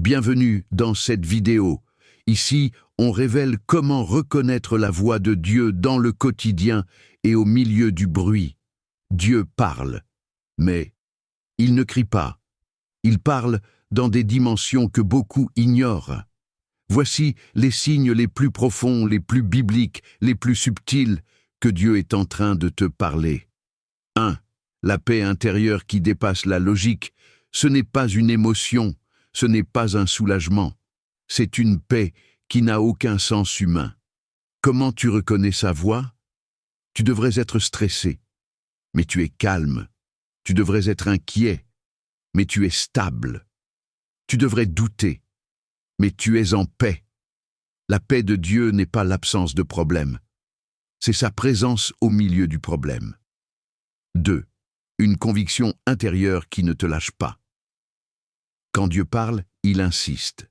Bienvenue dans cette vidéo. Ici, on révèle comment reconnaître la voix de Dieu dans le quotidien et au milieu du bruit. Dieu parle, mais il ne crie pas. Il parle dans des dimensions que beaucoup ignorent. Voici les signes les plus profonds, les plus bibliques, les plus subtils que Dieu est en train de te parler. 1. La paix intérieure qui dépasse la logique. Ce n'est pas une émotion, ce n'est pas un soulagement. C'est une paix qui n'a aucun sens humain. Comment tu reconnais sa voix? Tu devrais être stressé, mais tu es calme. Tu devrais être inquiet, mais tu es stable. Tu devrais douter, mais tu es en paix. La paix de Dieu n'est pas l'absence de problème. C'est sa présence au milieu du problème. 2. Une conviction intérieure qui ne te lâche pas. Quand Dieu parle, il insiste.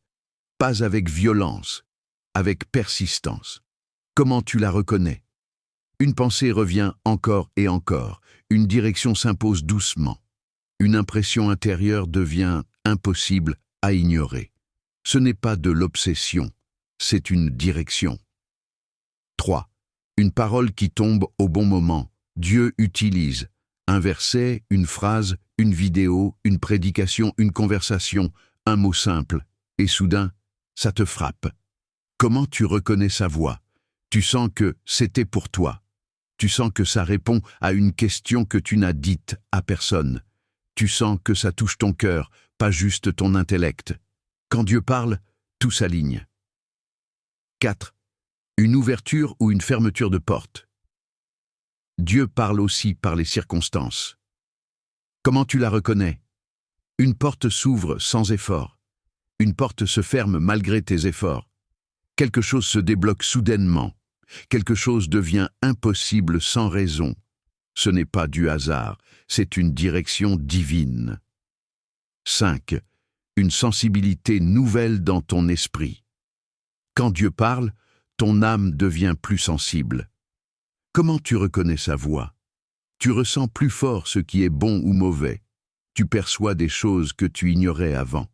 Pas avec violence, avec persistance. Comment tu la reconnais? Une pensée revient encore et encore. Une direction s'impose doucement. Une impression intérieure devient impossible à ignorer. Ce n'est pas de l'obsession, c'est une direction. 3. Une parole qui tombe au bon moment. Dieu utilise un verset, une phrase, une vidéo, une prédication, une conversation, un mot simple, et soudain, ça te frappe. Comment tu reconnais sa voix? Tu sens que c'était pour toi. Tu sens que ça répond à une question que tu n'as dite à personne. Tu sens que ça touche ton cœur, pas juste ton intellect. Quand Dieu parle, tout s'aligne. 4. Une ouverture ou une fermeture de porte. Dieu parle aussi par les circonstances. Comment tu la reconnais? Une porte s'ouvre sans effort. Une porte se ferme malgré tes efforts. Quelque chose se débloque soudainement. Quelque chose devient impossible sans raison. Ce n'est pas du hasard, c'est une direction divine. 5. Une sensibilité nouvelle dans ton esprit. Quand Dieu parle, ton âme devient plus sensible. Comment tu reconnais sa voix? Tu ressens plus fort ce qui est bon ou mauvais. Tu perçois des choses que tu ignorais avant.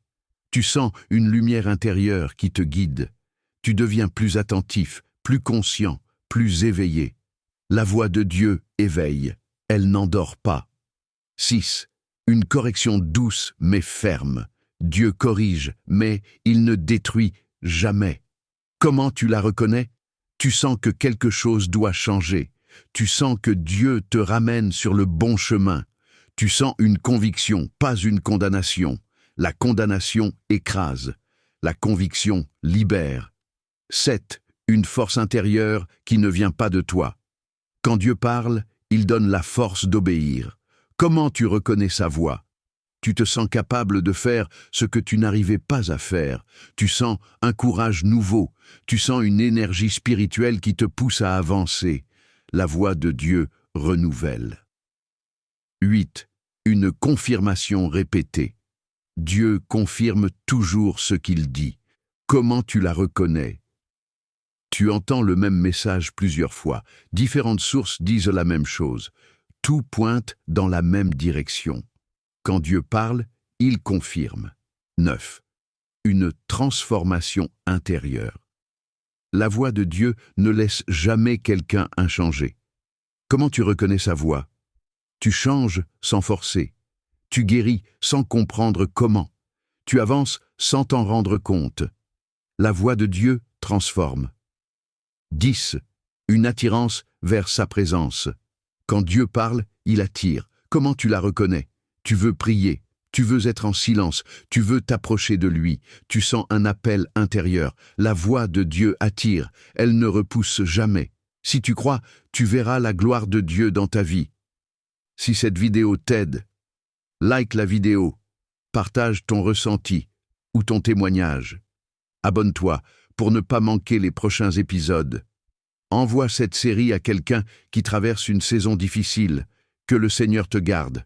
Tu sens une lumière intérieure qui te guide. Tu deviens plus attentif, plus conscient, plus éveillé. La voix de Dieu éveille, elle n'endort pas. 6. Une correction douce mais ferme. Dieu corrige, mais il ne détruit jamais. Comment tu la reconnais? Tu sens que quelque chose doit changer. Tu sens que Dieu te ramène sur le bon chemin. Tu sens une conviction, pas une condamnation. La condamnation écrase. La conviction libère. 7. Une force intérieure qui ne vient pas de toi. Quand Dieu parle, il donne la force d'obéir. Comment tu reconnais sa voix? Tu te sens capable de faire ce que tu n'arrivais pas à faire. Tu sens un courage nouveau. Tu sens une énergie spirituelle qui te pousse à avancer. La voix de Dieu renouvelle. 8. Une confirmation répétée. Dieu confirme toujours ce qu'il dit. Comment tu la reconnais? Tu entends le même message plusieurs fois. Différentes sources disent la même chose. Tout pointe dans la même direction. Quand Dieu parle, il confirme. 9. Une transformation intérieure. La voix de Dieu ne laisse jamais quelqu'un inchangé. Comment tu reconnais sa voix? Tu changes sans forcer. Tu guéris sans comprendre comment. Tu avances sans t'en rendre compte. La voix de Dieu transforme. 10. Une attirance vers sa présence. Quand Dieu parle, il attire. Comment tu la reconnais? Tu veux prier, tu veux être en silence, tu veux t'approcher de lui, tu sens un appel intérieur. La voix de Dieu attire, elle ne repousse jamais. Si tu crois, tu verras la gloire de Dieu dans ta vie. Si cette vidéo t'aide, like la vidéo, partage ton ressenti ou ton témoignage. Abonne-toi pour ne pas manquer les prochains épisodes. Envoie cette série à quelqu'un qui traverse une saison difficile. Que le Seigneur te garde.